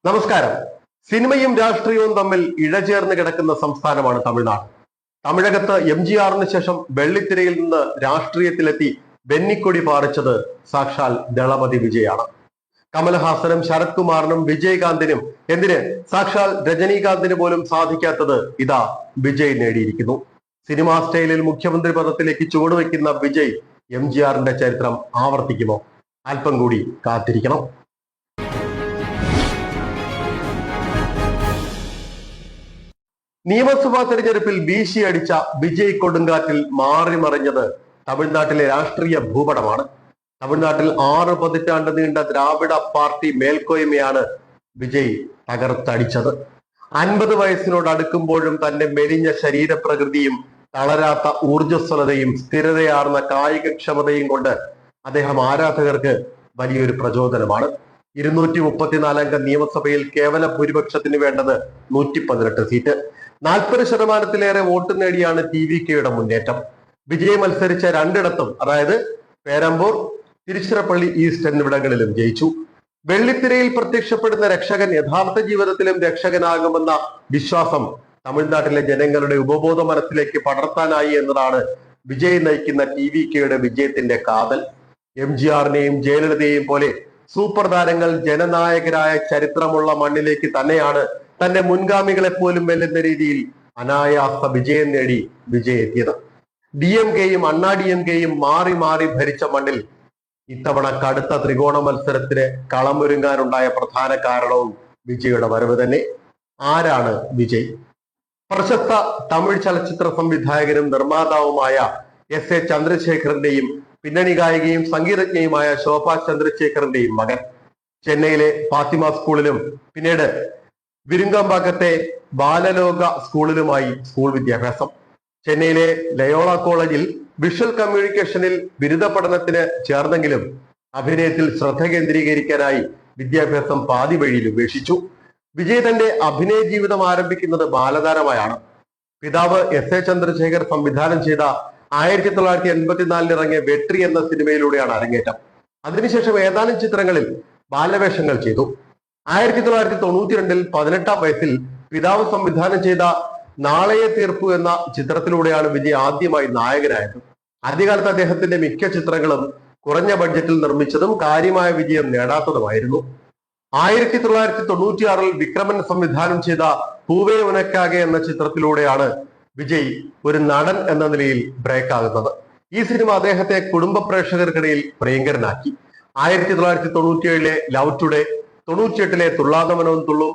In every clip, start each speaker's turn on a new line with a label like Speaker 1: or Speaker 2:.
Speaker 1: നമസ്കാരം. സിനിമയും രാഷ്ട്രീയവും തമ്മിൽ ഇഴചേർന്ന് കിടക്കുന്ന സംസ്ഥാനമാണ് തമിഴ്നാട്. തമിഴകത്ത് MGRന് ശേഷം വെള്ളിത്തിരയിൽ നിന്ന് രാഷ്ട്രീയത്തിലെത്തി വെന്നിക്കൊടി പാറിച്ചത് സാക്ഷാൽ ദളപതി വിജയാണ്. കമൽഹാസനും ശരത് കുമാറിനും വിജയകാന്തിനും എന്തിന് സാക്ഷാൽ രജനീകാന്തിന് പോലും സാധിക്കാത്തത് ഇതാ വിജയ് നേടിയിരിക്കുന്നു. സിനിമാ സ്റ്റൈലിൽ മുഖ്യമന്ത്രി പദത്തിലേക്ക് ചുവടുവെക്കുന്ന വിജയ് MGRന്റെ ചരിത്രം ആവർത്തിക്കുമോ? അല്പം കൂടി കാത്തിരിക്കണം. നിയമസഭാ തെരഞ്ഞെടുപ്പിൽ വീശിയടിച്ച വിജയ് കൊടുങ്കാറ്റിൽ മാറി മറിഞ്ഞത് തമിഴ്നാട്ടിലെ രാഷ്ട്രീയ ഭൂപടമാണ്. തമിഴ്നാട്ടിൽ 6 പതിറ്റാണ്ട് നീണ്ട ദ്രാവിഡ പാർട്ടി മേൽക്കോയ്മയാണ് വിജയ് തകർത്തടിച്ചത്. 50 വയസ്സിനോട് അടുക്കുമ്പോഴും തന്റെ മെലിഞ്ഞ ശരീരപ്രകൃതിയും തളരാത്ത ഊർജ്ജസ്വലതയും സ്ഥിരതയാർന്ന കായികക്ഷമതയും കൊണ്ട് അദ്ദേഹം ആരാധകർക്ക് വലിയൊരു പ്രചോദനമാണ്. 234 അംഗ നിയമസഭയിൽ കേവല ഭൂരിപക്ഷത്തിന് വേണ്ടത് 118 സീറ്റ്. 40% വോട്ട് നേടിയാണ് TVKയുടെ മുന്നേറ്റം. വിജയ് മത്സരിച്ച 2ഇടത്തും, അതായത് പേരമ്പൂർ, തിരുച്ചിറപ്പള്ളി ഈസ്റ്റ് എന്നിവിടങ്ങളിലും ജയിച്ചു. വെള്ളിത്തിരയിൽ പ്രത്യക്ഷപ്പെടുന്ന രക്ഷകൻ യഥാർത്ഥ ജീവിതത്തിലും രക്ഷകനാകുമെന്ന വിശ്വാസം തമിഴ്നാട്ടിലെ ജനങ്ങളുടെ ഉപബോധ മനസ്സിലേക്ക് പടർത്താനായി എന്നതാണ് വിജയ് നയിക്കുന്ന TVKയുടെ വിജയത്തിന്റെ കാതൽ. MGRനെയും ജയലളിതയെയും പോലെ സൂപ്പർ താരങ്ങൾ ജനനായകരായ ചരിത്രമുള്ള മണ്ണിലേക്ക് തന്നെയാണ് തന്റെ മുൻഗാമികളെ പോലും വെല്ലുന്ന രീതിയിൽ അനായാസ വിജയം നേടി വിജയ് എത്തിയത്. DMKയും അണ്ണാ DMKയും മാറി മാറി ഭരിച്ച മണ്ണിൽ ഇത്തവണ കടുത്ത ത്രികോണ മത്സരത്തിന് കളമൊരുങ്ങാനുണ്ടായ പ്രധാന കാരണവും വിജയുടെ വരവ് തന്നെ. ആരാണ് വിജയ്? പ്രശസ്ത തമിഴ് ചലച്ചിത്ര സംവിധായകനും നിർമ്മാതാവുമായ SA ചന്ദ്രശേഖറിന്റെയും പിന്നണി ഗായികയും സംഗീതജ്ഞയുമായ ശോഭ ചന്ദ്രശേഖറിന്റെയും മകൻ. ചെന്നൈയിലെ ഫാത്തിമ സ്കൂളിലും പിന്നീട് വിരുങ്കമ്പാക്കത്തെ ബാലലോക സ്കൂളിലുമായി സ്കൂൾ വിദ്യാഭ്യാസം. ചെന്നൈയിലെ ലയോള കോളേജിൽ വിഷ്വൽ കമ്മ്യൂണിക്കേഷനിൽ ബിരുദ പഠനത്തിന് ചേർന്നെങ്കിലും അഭിനയത്തിൽ ശ്രദ്ധ കേന്ദ്രീകരിക്കാനായി വിദ്യാഭ്യാസം പാതി വഴിയിൽ ഉപേക്ഷിച്ചു. വിജയ് തന്റെ അഭിനയ ജീവിതം ആരംഭിക്കുന്നത് ബാലതാരമായാണ്. പിതാവ് SA ചന്ദ്രശേഖർ സംവിധാനം ചെയ്ത 1984 ഇറങ്ങിയ വെട്രി എന്ന സിനിമയിലൂടെയാണ് അരങ്ങേറ്റം. അതിനുശേഷം ഏതാനും ചിത്രങ്ങളിൽ ബാലവേഷങ്ങൾ ചെയ്തു. 1992 18-ാം വയസ്സിൽ പിതാവ് സംവിധാനം ചെയ്ത നാളെയെ തീർപ്പു എന്ന ചിത്രത്തിലൂടെയാണ് വിജയ് ആദ്യമായി നായകനായത്. ആദ്യകാലത്ത് അദ്ദേഹത്തിന്റെ മിക്ക ചിത്രങ്ങളും കുറഞ്ഞ ബഡ്ജറ്റിൽ നിർമ്മിച്ചതും കാര്യമായ വിജയം നേടാത്തതുമായിരുന്നു. 1996 വിക്രമൻ സംവിധാനം ചെയ്ത പൂവേ ഉനക്കാകെ എന്ന ചിത്രത്തിലൂടെയാണ് വിജയ് ഒരു നടൻ എന്ന നിലയിൽ ബ്രേക്ക് ആകുന്നത്. ഈ സിനിമ അദ്ദേഹത്തെ കുടുംബ പ്രേക്ഷകർക്കിടയിൽ പ്രിയങ്കരനാക്കി. 1997 ലവ് ടുഡേ, 98 തുള്ളാതെ മനവും തുള്ളും,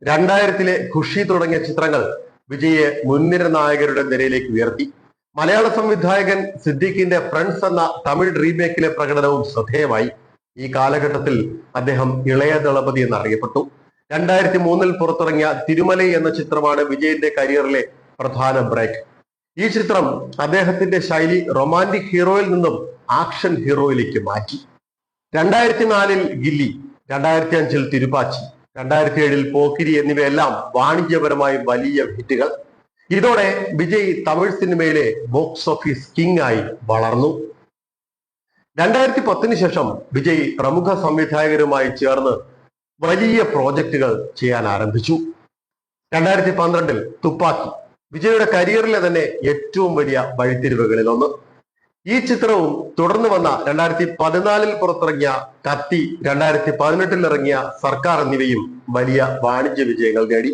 Speaker 1: 2000 ഖുഷി തുടങ്ങിയ ചിത്രങ്ങൾ വിജയെ മുൻനിര നായകരുടെ നിരയിലേക്ക് ഉയർത്തി. മലയാള സംവിധായകൻ സിദ്ദീഖിന്റെ ഫ്രണ്ട്സ് എന്ന തമിഴ് റീമേക്കിലെ പ്രകടനവും ശ്രദ്ധേയമായി. ഈ കാലഘട്ടത്തിൽ അദ്ദേഹം ഇളയ ദളപതി എന്നറിയപ്പെട്ടു. 2003 പുറത്തിറങ്ങിയ തിരുമലൈ എന്ന ചിത്രമാണ് വിജയന്റെ കരിയറിലെ പ്രധാന ബ്രേക്ക്. ഈ ചിത്രം അദ്ദേഹത്തിന്റെ ശൈലി റൊമാന്റിക് ഹീറോയിൽ നിന്നും ആക്ഷൻ ഹീറോയിലേക്ക് മാറ്റി. 2004 ഗില്ലി, 2005 തിരുപ്പാച്ചി, 2007 പോക്കിരി എന്നിവയെല്ലാം വാണിജ്യപരമായി വലിയ ഹിറ്റുകൾ. ഇതോടെ വിജയ് തമിഴ് സിനിമയിലെ ബോക്സ് ഓഫീസ് കിങ് ആയി വളർന്നു. 2010 ശേഷം വിജയ് പ്രമുഖ സംവിധായകരുമായി ചേർന്ന് വലിയ പ്രോജക്റ്റുകൾ ചെയ്യാൻ ആരംഭിച്ചു. 2012 തുപ്പാക്കി വിജയുടെ കരിയറിലെ തന്നെ ഏറ്റവും വലിയ വഴിത്തിരിവുകളിൽ ഒന്ന്. ഈ ചിത്രവും തുടർന്ന് വന്ന 2014 പുറത്തിറങ്ങിയ കത്തി, 2018 ഇറങ്ങിയ സർക്കാർ എന്നിവയും വലിയ വാണിജ്യ വിജയങ്ങൾ നേടി.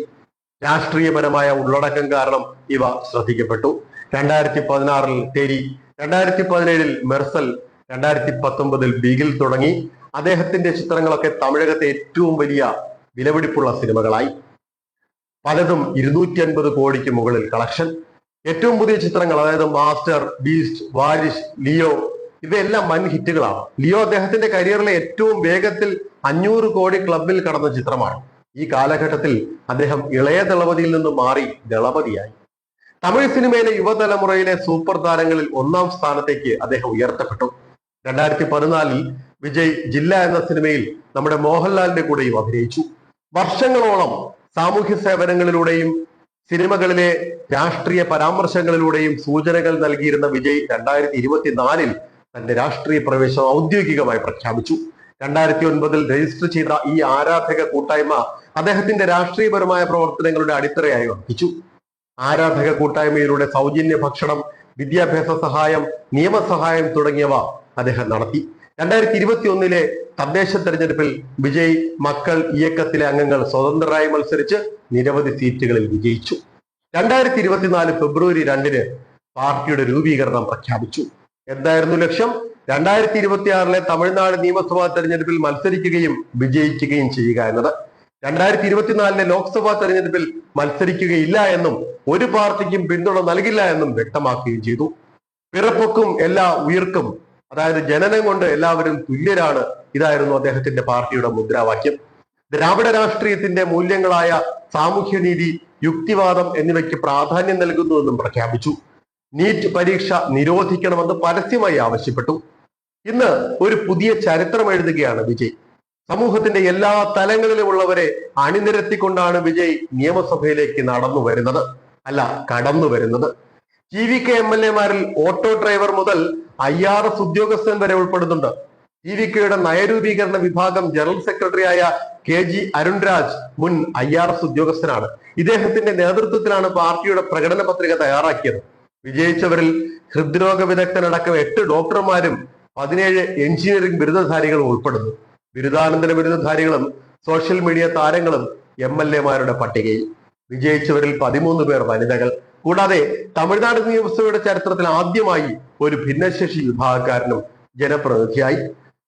Speaker 1: രാഷ്ട്രീയപരമായ ഉള്ളടക്കം കാരണം ഇവ ശ്രദ്ധിക്കപ്പെട്ടു. 2016 തെരി, 2017 മെർസൽ, 2019 ബീഗിൽ തുടങ്ങി അദ്ദേഹത്തിന്റെ ചിത്രങ്ങളൊക്കെ തമിഴകത്തെ ഏറ്റവും വലിയ വിലപിടിപ്പുള്ള സിനിമകളായി. പലതും 250 കോടിക്ക് മുകളിൽ കളക്ഷൻ. ഏറ്റവും പുതിയ ചിത്രങ്ങൾ, അതായത് മാസ്റ്റർ, ബീസ്റ്റ്, വാരിഷ്, ലിയോ, ഇവയെല്ലാം വൻ ഹിറ്റുകളാണ്. ലിയോ അദ്ദേഹത്തിന്റെ കരിയറിലെ ഏറ്റവും വേഗത്തിൽ 500 കോടി ക്ലബിൽ കടന്ന ചിത്രമാണ്. ഈ കാലഘട്ടത്തിൽ അദ്ദേഹം ഇളയ ദളപതിയിൽ നിന്ന് മാറി ദളപതിയായി. തമിഴ് സിനിമയിലെ യുവതലമുറയിലെ സൂപ്പർ താരങ്ങളിൽ 1-ാം സ്ഥാനത്തേക്ക് അദ്ദേഹം ഉയർത്തപ്പെട്ടു. 2014 വിജയ് ജില്ല എന്ന സിനിമയിൽ നമ്മുടെ മോഹൻലാലിന്റെ കൂടെയും അഭിനയിച്ചു. വർഷങ്ങളോളം സാമൂഹ്യ സേവനങ്ങളിലൂടെയും സിനിമകളിലെ രാഷ്ട്രീയ പരാമർശങ്ങളിലൂടെയും സൂചനകൾ നൽകിയിരുന്ന വിജയ് 2024 തന്റെ രാഷ്ട്രീയ പ്രവേശനം ഔദ്യോഗികമായി പ്രഖ്യാപിച്ചു. 2009 രജിസ്റ്റർ ചെയ്ത ഈ ആരാധക കൂട്ടായ്മ അദ്ദേഹത്തിന്റെ രാഷ്ട്രീയപരമായ പ്രവർത്തനങ്ങളുടെ അടിത്തറയായി വർദ്ധിച്ചു. ആരാധക കൂട്ടായ്മയിലൂടെ സൗജന്യ ഭക്ഷണം, വിദ്യാഭ്യാസ സഹായം, നിയമസഹായം തുടങ്ങിയവ അദ്ദേഹം നടത്തി. 2021 തദ്ദേശ തെരഞ്ഞെടുപ്പിൽ വിജയ് മക്കൾ ഇയക്കത്തിലെ അംഗങ്ങൾ സ്വതന്ത്രരായി മത്സരിച്ച് നിരവധി സീറ്റുകളിൽ വിജയിച്ചു. 2024 ഫെബ്രുവരി 2 പാർട്ടിയുടെ രൂപീകരണം പ്രഖ്യാപിച്ചു. എന്തായിരുന്നു ലക്ഷ്യം? 2026 തമിഴ്നാട് നിയമസഭാ തെരഞ്ഞെടുപ്പിൽ മത്സരിക്കുകയും വിജയിക്കുകയും ചെയ്യുക എന്നത്. 2024 ലോക്സഭാ തെരഞ്ഞെടുപ്പിൽ മത്സരിക്കുകയില്ല എന്നും ഒരു പാർട്ടിക്കും പിന്തുണ നൽകില്ല എന്നും വ്യക്തമാക്കുകയും ചെയ്തു. പിറപ്പൊക്കും എല്ലാ ഉയർക്കും, അതായത് ജനനം കൊണ്ട് എല്ലാവരും തുല്യരാണ്, ഇതായിരുന്നു അദ്ദേഹത്തിന്റെ പാർട്ടിയുടെ മുദ്രാവാക്യം. ദ്രാവിഡ രാഷ്ട്രീയത്തിന്റെ മൂല്യങ്ങളായ സാമൂഹ്യനീതി, യുക്തിവാദം എന്നിവയ്ക്ക് പ്രാധാന്യം നൽകുന്നുവെന്നും പ്രഖ്യാപിച്ചു. നീറ്റ് പരീക്ഷ നിരോധിക്കണമെന്ന് പരസ്യമായി ആവശ്യപ്പെട്ടു. ഇന്ന് ഒരു പുതിയ ചരിത്രം എഴുതുകയാണ് വിജയ്. സമൂഹത്തിന്റെ എല്ലാ തലങ്ങളിലുമുള്ളവരെ അണിനിരത്തിക്കൊണ്ടാണ് വിജയ് നിയമസഭയിലേക്ക് കടന്നു വരുന്നത്. TVK MLA-മാരിൽ ഓട്ടോ ഡ്രൈവർ മുതൽ IRS ഉദ്യോഗസ്ഥൻ വരെ ഉൾപ്പെടുന്നുണ്ട്. TVKയുടെ നയരൂപീകരണ വിഭാഗം ജനറൽ സെക്രട്ടറിയായ KG അരുൺരാജ് മുൻ IRS ഉദ്യോഗസ്ഥനാണ്. ഇദ്ദേഹത്തിന്റെ നേതൃത്വത്തിലാണ് പാർട്ടിയുടെ പ്രകടന പത്രിക തയ്യാറാക്കിയത്. വിജയിച്ചവരിൽ ഹൃദ്രോഗ വിദഗ്ധനടക്കം 8 ഡോക്ടർമാരും 17 എഞ്ചിനീയറിംഗ് ബിരുദധാരികളും ഉൾപ്പെടുന്നു. ബിരുദാനന്തര ബിരുദധാരികളും സോഷ്യൽ മീഡിയ താരങ്ങളും MLA-മാരുടെ പട്ടികയിൽ. വിജയിച്ചവരിൽ 13 പേർ വനിതകൾ. കൂടാതെ തമിഴ്നാട് നിയമസഭയുടെ ചരിത്രത്തിൽ ആദ്യമായി ഒരു ഭിന്നശേഷി വിഭാഗക്കാരനും ജനപ്രതിനിധിയായി.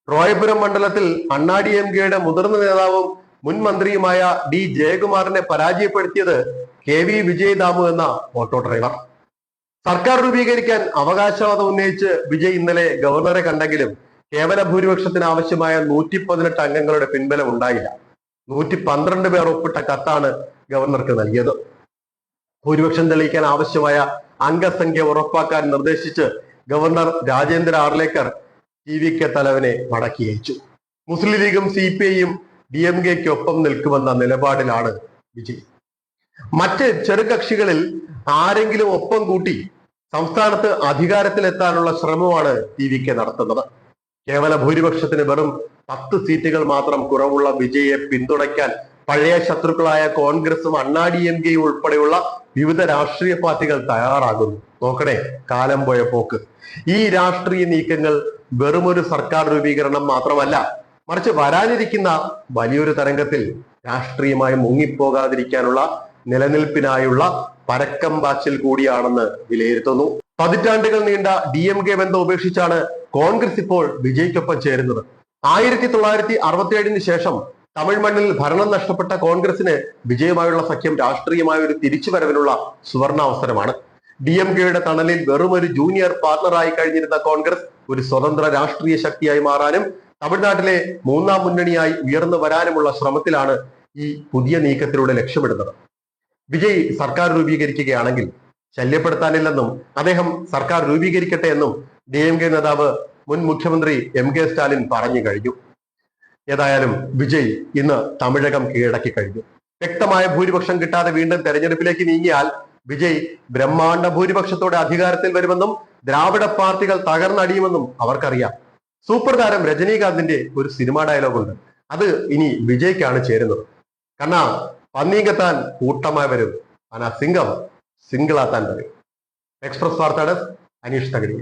Speaker 1: റോയപുരം മണ്ഡലത്തിൽ അണ്ണാ-DMKയുടെ മുതിർന്ന നേതാവും മുൻ മന്ത്രിയുമായ D ജയകുമാറിനെ പരാജയപ്പെടുത്തിയത് KV വിജയ് ദാമു എന്ന ഓട്ടോ ഡ്രൈവർ. സർക്കാർ രൂപീകരിക്കാൻ അവകാശവാദം ഉന്നയിച്ച് വിജയ് ഇന്നലെ ഗവർണറെ കണ്ടെങ്കിലും കേവല ഭൂരിപക്ഷത്തിന് ആവശ്യമായ 118 അംഗങ്ങളുടെ പിൻബലം ഉണ്ടായില്ല. 112 പേർ ഒപ്പിട്ട കത്താണ് ഗവർണർക്ക് നൽകിയത്. ഭൂരിപക്ഷം തെളിയിക്കാൻ ആവശ്യമായ അംഗസംഖ്യ ഉറപ്പാക്കാൻ നിർദ്ദേശിച്ച് ഗവർണർ രാജേന്ദ്ര ആർലേക്കർ TVK തലവനെ മടക്കി അയച്ചു. മുസ്ലിം ലീഗും CPI-യും DMK-ക്കൊപ്പം നിൽക്കുമെന്ന നിലപാടിലാണ് വിജയ്. മറ്റ് ചെറുകക്ഷികളിൽ ആരെങ്കിലും ഒപ്പം കൂട്ടി സംസ്ഥാനത്ത് അധികാരത്തിലെത്താനുള്ള ശ്രമമാണ് TVK നടത്തുന്നത്. കേവല ഭൂരിപക്ഷത്തിന് വെറും 10 സീറ്റുകൾ മാത്രം കുറവുള്ള വിജയെ പിന്തുണയ്ക്കാൻ പഴയ ശത്രുക്കളായ കോൺഗ്രസും അണ്ണാ-DMK-യും ഉൾപ്പെടെയുള്ള വിവിധ രാഷ്ട്രീയ പാർട്ടികൾ തയ്യാറാകുന്നു. നോക്കണേ കാലം പോയ പോക്ക്. ഈ രാഷ്ട്രീയ നീക്കങ്ങൾ വെറുമൊരു സർക്കാർ രൂപീകരണം മാത്രമല്ല, മറിച്ച് വരാനിരിക്കുന്ന വലിയൊരു തരംഗത്തിൽ രാഷ്ട്രീയമായി മുങ്ങിപ്പോകാതിരിക്കാനുള്ള നിലനിൽപ്പിനായുള്ള പരക്കം പാച്ചിൽ കൂടിയാണെന്ന് വിലയിരുത്തുന്നു. പതിറ്റാണ്ടുകൾ നീണ്ട DMK ബന്ധം ഉപേക്ഷിച്ചാണ് കോൺഗ്രസ് ഇപ്പോൾ വിജയ്ക്കൊപ്പം ചേരുന്നത്. 1967 ശേഷം തമിഴ് മണ്ണിൽ ഭരണം നഷ്ടപ്പെട്ട കോൺഗ്രസിന് വിജയമായുള്ള സഖ്യം രാഷ്ട്രീയമായ ഒരു തിരിച്ചുവരവിനുള്ള സുവർണാവസരമാണ്. DMK-യുടെ തണലിൽ വെറും ഒരു ജൂനിയർ പാർട്ണറായി കഴിഞ്ഞിരുന്ന കോൺഗ്രസ് ഒരു സ്വതന്ത്ര രാഷ്ട്രീയ ശക്തിയായി മാറാനും തമിഴ്നാട്ടിലെ 3ാം മുന്നണിയായി ഉയർന്നു വരാനുമുള്ള ശ്രമത്തിലാണ് ഈ പുതിയ നീക്കത്തിലൂടെ ലക്ഷ്യമിടുന്നത്. വിജയ് സർക്കാർ രൂപീകരിക്കുകയാണെങ്കിൽ ശല്യപ്പെടുത്താനില്ലെന്നും അദ്ദേഹം സർക്കാർ രൂപീകരിക്കട്ടെ എന്നും DMK നേതാവ് മുൻ മുഖ്യമന്ത്രി MK സ്റ്റാലിൻ പറഞ്ഞു കഴിഞ്ഞു. ഏതായാലും വിജയ് ഇന്ന് തമിഴകം കീഴടക്കി കഴിഞ്ഞു. വ്യക്തമായ ഭൂരിപക്ഷം കിട്ടാതെ വീണ്ടും തെരഞ്ഞെടുപ്പിലേക്ക് നീങ്ങിയാൽ വിജയ് ബ്രഹ്മാണ്ഡ ഭൂരിപക്ഷത്തോടെ അധികാരത്തിൽ വരുമെന്നും ദ്രാവിഡ പാർട്ടികൾ തകർന്നടിയുമെന്നും അവർക്കറിയാം. സൂപ്പർ താരം രജനീകാന്തിന്റെ ഒരു സിനിമാ ഡയലോഗുണ്ട്. അത് ഇനി വിജയ്ക്കാണ് ചേരുന്നത്. കണ്ണാ പന്നീങ്കത്താൻ കൂട്ടമായി വരും, ആനാ സിംഗം സിംഗിളാത്താൻ വരും. എക്സ്പ്രസ് വാർത്ത ഡെസ്ക്, അനീഷ് തകഴി.